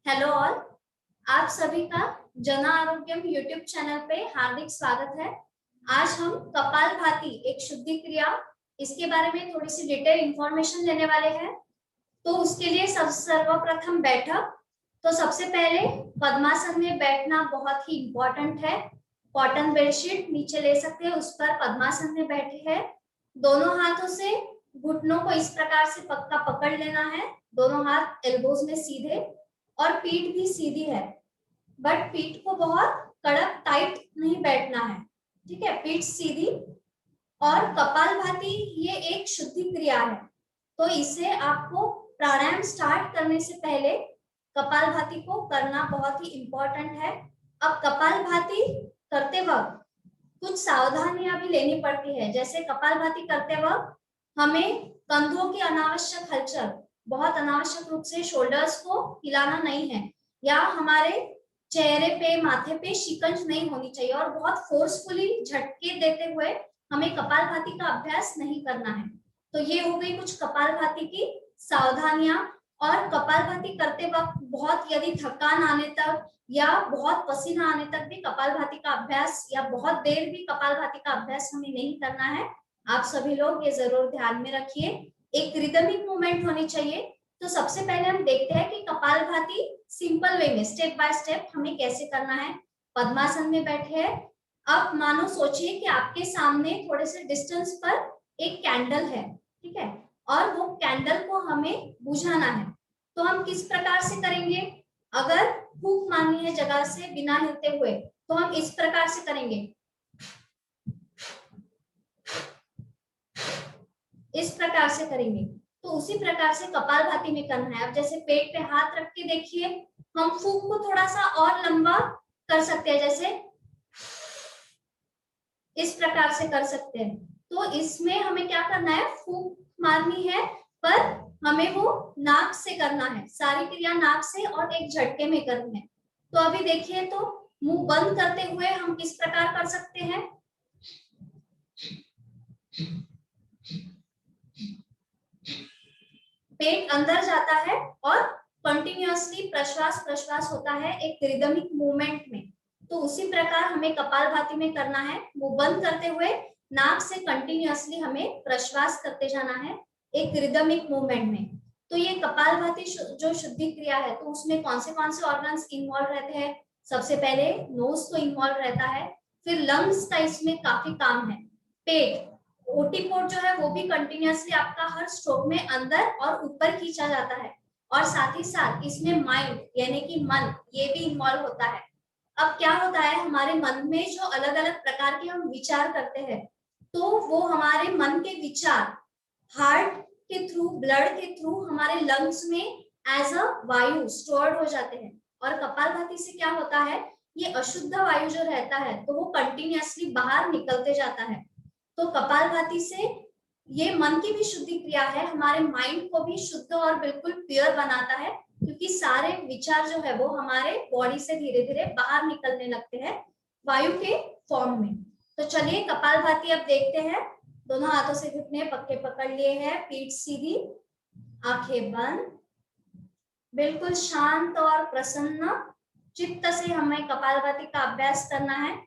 Hello all, आप सभी का जन आरोग्यम यूट्यूब चैनल पे हार्दिक स्वागत है। आज हम कपालभाति एक शुद्धि क्रिया इसके बारे में थोड़ी सी डिटेल इंफॉर्मेशन लेने वाले हैं। तो उसके लिए सर्वप्रथम बैठक। तो सबसे पहले पद्मासन में बैठना बहुत ही इम्पोर्टेंट है। कॉटन बेडशीट नीचे ले सकते हैं, उस पर पद्मासन में बैठे हैं। दोनों हाथों से घुटनों को इस प्रकार से पक्का पकड़ लेना है, दोनों हाथ एल्बोज में सीधे, और पीठ भी सीधी है, बट पीठ को बहुत कड़क टाइट नहीं बैठना है। ठीक है, पीठ सीधी। और कपालभाति ये एक शुद्धि क्रिया है, तो इसे आपको प्राणायाम स्टार्ट करने से पहले कपालभाति को करना बहुत ही इम्पोर्टेंट है। अब कपालभाति करते वक्त कुछ सावधानियां भी लेनी पड़ती है। जैसे कपालभाति करते वक्त हमें कंधों की अनावश्यक हलचल, बहुत अनावश्यक रूप से शोल्डर्स को हिलाना नहीं है, या हमारे चेहरे पे माथे पे शिकंज नहीं होनी चाहिए, और बहुत फोर्सफुली झटके देते हुए हमें कपालभाति का अभ्यास नहीं करना है। तो ये हो गई कुछ कपालभाति की सावधानियां। और कपालभाति करते वक्त बहुत यदि थकान आने तक या बहुत पसीना आने तक भी कपालभाति का अभ्यास, या बहुत देर भी कपालभाति का अभ्यास हमें नहीं करना है। आप सभी लोग ये जरूर ध्यान में रखिए। एक रिदमिक मूवमेंट होनी चाहिए। तो सबसे पहले हम देखते हैं कि कपालभाति सिंपल वे में स्टेप बाय स्टेप हमें कैसे करना है। पद्मासन में बैठे हैं। अब मानो सोचिए कि आपके सामने थोड़े से डिस्टेंस पर एक कैंडल है, ठीक है, और वो कैंडल को हमें बुझाना है। तो हम किस प्रकार से करेंगे? अगर फूंक मारनी है जगह से बिना हिलते हुए, तो हम इस प्रकार से करेंगे, इस प्रकार से करेंगे। तो उसी प्रकार से कपालभाति में करना है। अब जैसे पेट पे हाथ रख के देखिए, हम फूंक को थोड़ा सा और लंबा कर सकते हैं, जैसे इस प्रकार से कर सकते हैं। तो इसमें हमें क्या करना है? फूंक मारनी है, पर हमें वो नाक से करना है। सारी क्रिया नाक से और एक झटके में करनी है। तो अभी देखिए, तो मुंह बंद करते हुए हम किस प्रकार कर सकते हैं? पेट अंदर जाता है और कंटिन्यूअसली प्रश्वास प्रश्वास होता है एक रिदमिक मूवमेंट में। तो उसी प्रकार हमें कपालभाति में करना है। मुंह बंद करते हुए नाक से कंटिन्यूअसली हमें प्रश्वास करते जाना है एक रिदमिक मूवमेंट में। तो ये कपालभाति जो शुद्धि क्रिया है, तो उसमें कौन से ऑर्गन्स इन्वॉल्व रहते हैं? सबसे पहले नोज तो इन्वॉल्व रहता है, फिर लंग्स का इसमें काफी काम है, पेट, ओटीपोट जो है वो भी कंटिन्यूअसली आपका हर स्ट्रोक में अंदर और ऊपर खींचा जाता है, और साथ ही साथ इसमें माइंड यानी कि मन, ये भी इन्वॉल्व होता है। अब क्या होता है, हमारे मन में जो अलग अलग प्रकार के हम विचार करते हैं, तो वो हमारे मन के विचार हार्ट के थ्रू, ब्लड के थ्रू हमारे लंग्स में एज अ वायु स्टोर्ड हो जाते हैं। और कपालभाति से क्या होता है, ये अशुद्ध वायु जो रहता है, तो वो कंटिन्यूअसली बाहर निकलते जाता है। तो कपालभाति से ये मन की भी शुद्धि क्रिया है, हमारे माइंड को भी शुद्ध और बिल्कुल प्योर बनाता है, क्योंकि सारे विचार जो है वो हमारे बॉडी से धीरे धीरे बाहर निकलने लगते हैं वायु के फॉर्म में। तो चलिए कपालभाति अब देखते हैं। दोनों हाथों से घुटने पक्के पकड़ लिए हैं, पीठ सीधी, आंखें बंद, बिल्कुल शांत और प्रसन्न चित्त से हमें कपालभाति का अभ्यास करना है।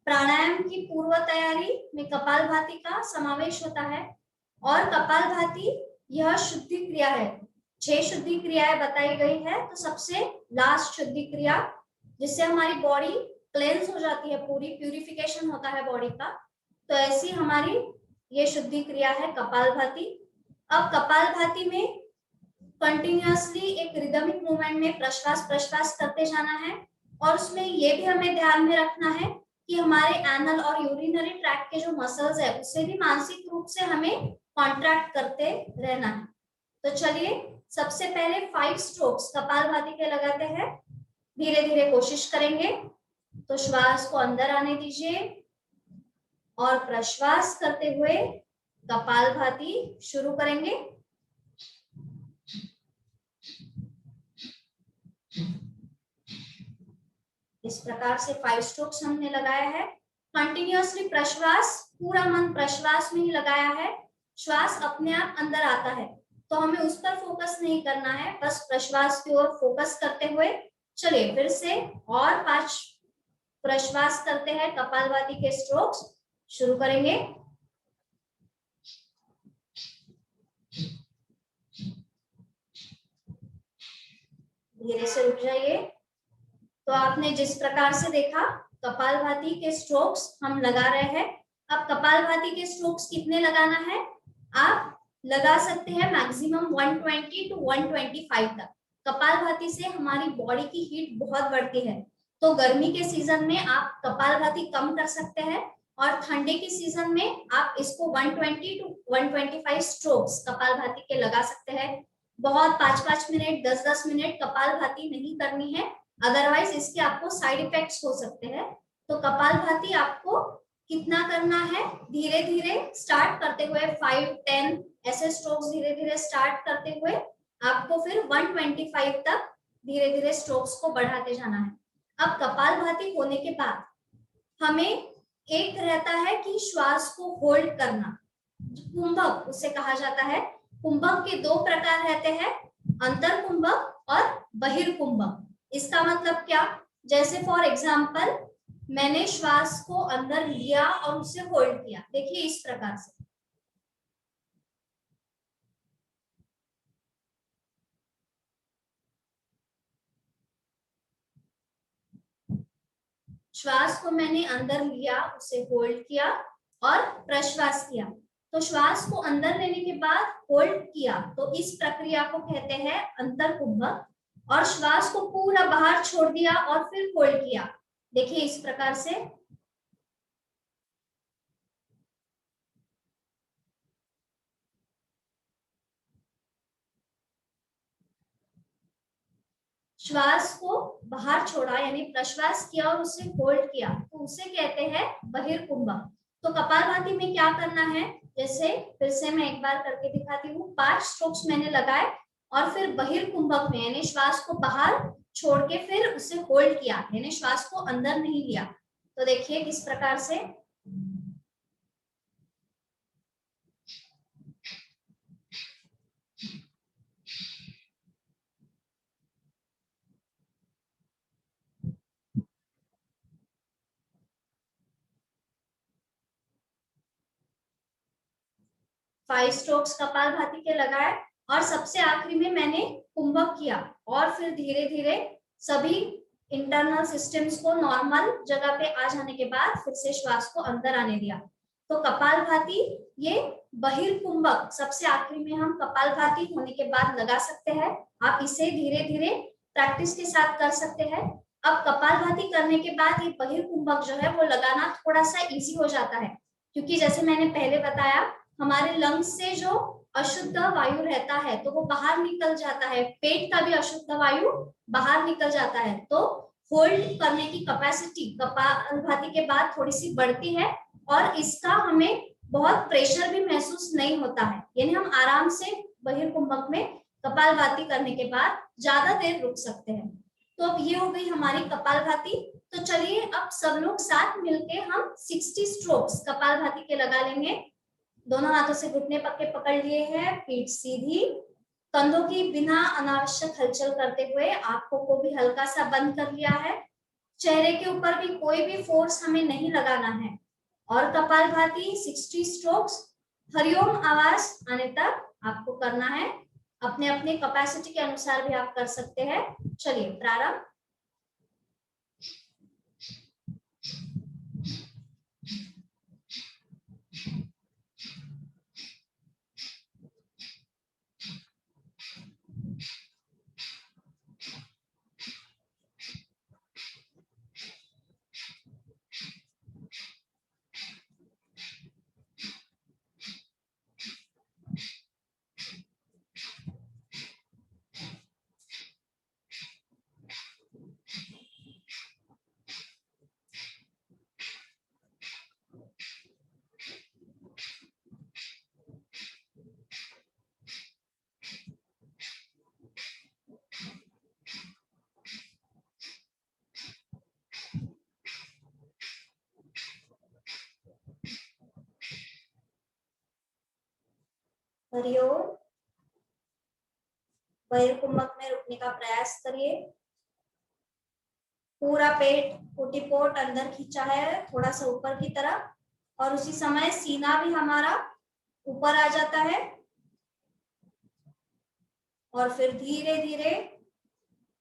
प्राणायाम की पूर्व तैयारी में कपालभाति का समावेश होता है। और कपालभाति यह शुद्धि क्रिया है। 6 शुद्धि क्रियाएं बताई गई है, तो सबसे लास्ट शुद्धि क्रिया जिससे हमारी बॉडी क्लेंस हो जाती है, पूरी प्यूरिफिकेशन होता है बॉडी का। तो ऐसी हमारी ये शुद्धि क्रिया है कपालभाति। अब कपालभाति में कंटिन्यूअसली एक रिदमिक मूवमेंट में प्रश्वास प्रश्वास करते जाना है, और उसमें ये भी हमें ध्यान में रखना है कि हमारे एनल और यूरिनरी ट्रैक्ट के जो मसल्स है उसे भी मानसिक रूप से हमें कॉन्ट्रैक्ट करते रहना है। तो चलिए सबसे पहले 5 स्ट्रोक्स कपालभाति के लगाते हैं, धीरे धीरे कोशिश करेंगे। तो श्वास को अंदर आने दीजिए और प्रश्वास करते हुए कपालभाति शुरू करेंगे। इस प्रकार से 5 स्ट्रोक्स हमने लगाया है। कंटिन्यूअसली प्रश्वास, पूरा मन प्रश्वास में ही लगाया है। श्वास अपने आप अंदर आता है, तो हमें उस पर फोकस नहीं करना है, बस प्रश्वास की ओर फोकस करते हुए चलिए फिर से और 5 प्रश्वास करते हैं। कपालभाति के स्ट्रोक्स शुरू करेंगे। धीरे से रुक जाइए। तो आपने जिस प्रकार से देखा कपालभाति के स्ट्रोक्स हम लगा रहे हैं। अब कपालभाति के स्ट्रोक्स कितने लगाना है, आप लगा सकते हैं मैक्सिमम 120 टू 125 तक। कपालभाति से हमारी बॉडी की हीट बहुत बढ़ती है, तो गर्मी के सीजन में आप कपालभाति कम कर सकते हैं और ठंडे के सीजन में आप इसको 120 टू 125 स्ट्रोक्स कपालभाति के लगा सकते हैं। बहुत 5-5 मिनट 10-10 मिनट कपालभाति नहीं करनी है, अदरवाइज इसके आपको साइड इफेक्ट्स हो सकते हैं। तो कपालभाति आपको कितना करना है, धीरे धीरे स्टार्ट करते हुए 5-10 ऐसे स्ट्रोक्स धीरे धीरे स्टार्ट करते हुए आपको फिर 125 तक धीरे धीरे स्ट्रोक्स को बढ़ाते जाना है। अब कपालभाति होने के बाद हमें एक रहता है कि श्वास को होल्ड करना, कुंभक उसे कहा जाता है। कुंभक के 2 प्रकार रहते हैं, अंतर कुंभक और बहिर्कुंभक। इसका मतलब क्या, जैसे फॉर एग्जाम्पल मैंने श्वास को अंदर लिया और उसे होल्ड किया, देखिए इस प्रकार से। श्वास को मैंने अंदर लिया, उसे होल्ड किया और प्रश्वास किया। तो श्वास को अंदर लेने के बाद होल्ड किया, तो इस प्रक्रिया को कहते हैं अंतर कुंभक। और श्वास को पूरा बाहर छोड़ दिया और फिर होल्ड किया, देखिए इस प्रकार से। श्वास को बाहर छोड़ा यानी प्रश्वास किया और उसे होल्ड किया, तो उसे कहते हैं बहिर्कुंभक। तो कपालभाति में क्या करना है, जैसे फिर से मैं एक बार करके दिखाती हूँ। 5 स्ट्रोक्स मैंने लगाए और फिर बहिर्कुंभक में यानी श्वास को बाहर छोड़ के फिर उसे होल्ड किया, यानी श्वास को अंदर नहीं लिया। तो देखिए किस प्रकार से। फाइव स्ट्रोक्स कपालभाति के लगाए और सबसे आखिरी में मैंने कुंभक किया और फिर धीरे धीरे सभी इंटरनल सिस्टम्स को नॉर्मल जगह पे आ जाने के बाद फिर से श्वास को अंदर आने दिया। तो कपालभाति ये बहिर्कुंभक सबसे आखिरी में हम कपालभाति होने के बाद लगा सकते हैं। आप इसे धीरे धीरे प्रैक्टिस के साथ कर सकते हैं। अब कपालभाति करने के बाद ये बहिर्कुंभक जो है वो लगाना थोड़ा सा इजी हो जाता है, क्योंकि जैसे मैंने पहले बताया हमारे लंग्स से जो अशुद्ध वायु रहता है तो वो बाहर निकल जाता है, पेट का भी अशुद्ध वायु बाहर निकल जाता है। तो होल्ड करने की कैपेसिटी कपालभाति के बाद थोड़ी सी बढ़ती है और इसका हमें बहुत प्रेशर भी महसूस नहीं होता है, यानी हम आराम से बहिर्कुंभक में कपालभाति करने के बाद ज्यादा देर रुक सकते हैं। तो अब ये हो गई हमारी कपालभाति। तो चलिए अब सब लोग साथ मिलके हम 60 स्ट्रोक्स कपालभाति के लगा लेंगे। दोनों हाथों से घुटने पक्के पकड़ लिए हैं, पीठ सीधी, कंधों की बिना अनावश्यक हलचल करते हुए आंखों को भी हल्का सा बंद कर लिया है। चेहरे के ऊपर भी कोई भी फोर्स हमें नहीं लगाना है और कपालभाति 60 स्ट्रोक्स हरिओम आवाज आने तक आपको करना है। अपने अपने कैपेसिटी के अनुसार भी आप कर सकते हैं। चलिए प्रारंभ। हरिओम। बहिर्कुंभक में रुकने का प्रयास करिए। पूरा पेट ओटीपोट अंदर खींचा है, थोड़ा सा ऊपर की तरफ, और उसी समय सीना भी हमारा ऊपर आ जाता है। और फिर धीरे धीरे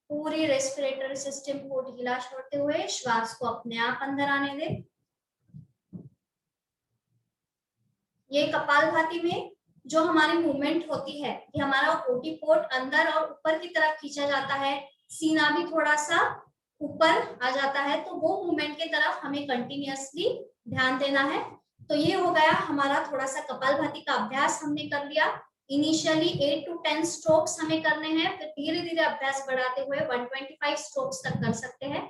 पूरी रेस्पिरेटरी सिस्टम को ढीला छोड़ते हुए श्वास को अपने आप अंदर आने दें। ये कपालभाति में जो हमारी मूवमेंट होती है कि हमारा ओटीपोट अंदर और ऊपर की तरफ खींचा जाता है, सीना भी थोड़ा सा ऊपर आ जाता है, तो वो मूवमेंट की तरफ हमें कंटिन्यूअसली ध्यान देना है। तो ये हो गया हमारा थोड़ा सा कपालभाति का अभ्यास हमने कर लिया। इनिशियली 8 to 10 स्ट्रोक्स हमें करने हैं, फिर धीरे धीरे अभ्यास बढ़ाते हुए 125 स्ट्रोक्स तक कर सकते हैं।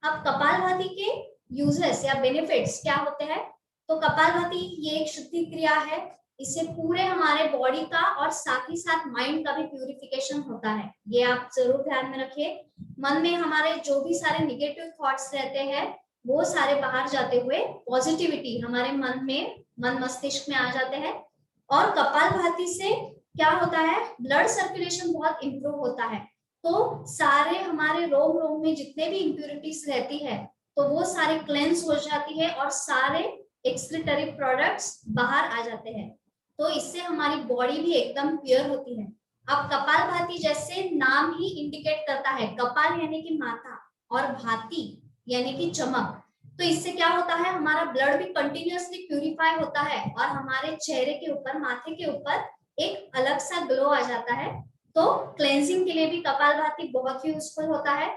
अब कपालभाति के यूजेस या बेनिफिट्स क्या होते हैं? तो कपालभाति ये एक शुद्धि क्रिया है, इससे पूरे हमारे बॉडी का और साथ ही साथ माइंड का भी प्यूरिफिकेशन होता है। ये आप जरूर ध्यान में रखिए। मन में हमारे जो भी सारे निगेटिव थॉट्स रहते हैं वो सारे बाहर जाते हुए पॉजिटिविटी हमारे मन मस्तिष्क में आ जाते हैं। और कपालभाति से क्या होता है, ब्लड सर्कुलेशन बहुत इंप्रूव होता है, तो सारे हमारे रोम रोम में जितने भी इम्प्यूरिटीज रहती है तो वो सारे क्लेंस हो जाती है और सारे एक्सक्रीटरी प्रोडक्ट्स बाहर आ जाते हैं। तो इससे हमारी बॉडी भी एकदम प्योर होती है। अब कपालभाति जैसे नाम ही इंडिकेट करता है, कपाल यानी कि माथा और भाति यानी कि चमक, तो इससे क्या होता है, हमारा ब्लड भी कंटिन्यूअसली प्यूरिफाई होता है और हमारे चेहरे के ऊपर, माथे के ऊपर एक अलग सा ग्लो आ जाता है। तो क्लेंजिंग के लिए भी कपालभाति बहुत ही यूजफुल होता है।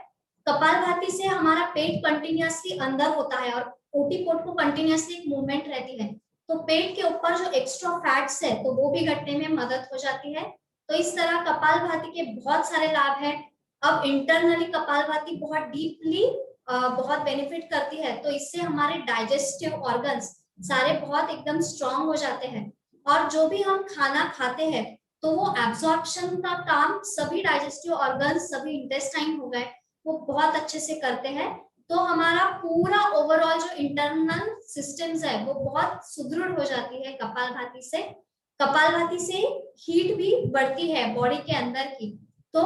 कपालभाति से हमारा पेट कंटिन्यूअसली अंदर होता है और ओटीपोट को कंटिन्यूअसली एक मूवमेंट रहती है, तो पेट के ऊपर जो एक्स्ट्रा फैट्स है तो वो भी घटने में मदद हो जाती है। तो इस तरह कपालभाति के बहुत सारे लाभ हैं। अब इंटरनली कपालभाति बहुत डीपली बहुत बेनिफिट करती है, तो इससे हमारे डाइजेस्टिव ऑर्गन्स सारे बहुत एकदम स्ट्रांग हो जाते हैं और जो भी हम खाना खाते हैं तो वो एब्जॉर्प्शन का काम सभी डाइजेस्टिव ऑर्गन्स, सभी इंटेस्टाइन हो गए, वो बहुत अच्छे से करते हैं। तो हमारा पूरा ओवरऑल जो इंटरनल सिस्टम्स है वो बहुत सुदृढ़ हो जाती है कपालभाति से। कपालभाति से हीट भी बढ़ती है बॉडी के अंदर की, तो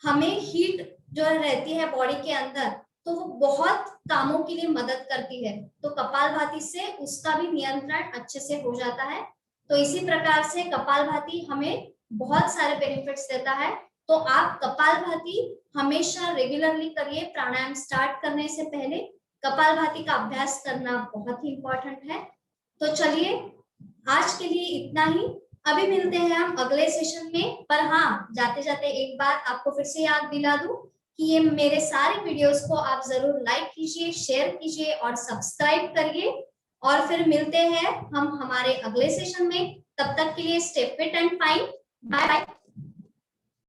हमें हीट जो रहती है बॉडी के अंदर तो वो बहुत कामों के लिए मदद करती है, तो कपालभाति से उसका भी नियंत्रण अच्छे से हो जाता है। तो इसी प्रकार से कपालभाति हमें बहुत सारे बेनिफिट्स देता है। तो आप कपालभाति हमेशा रेगुलरली करिए। प्राणायाम स्टार्ट करने से पहले कपालभाति का अभ्यास करना बहुत ही इंपॉर्टेंट है। तो चलिए आज के लिए इतना ही, अभी मिलते हैं हम अगले सेशन में। पर हाँ, जाते जाते एक बात आपको फिर से याद दिला दूं कि ये मेरे सारे वीडियोस को आप जरूर लाइक कीजिए, शेयर कीजिए और सब्सक्राइब करिए। और फिर मिलते हैं हम हमारे अगले सेशन में। तब तक के लिए stay fit and fine. Bye bye.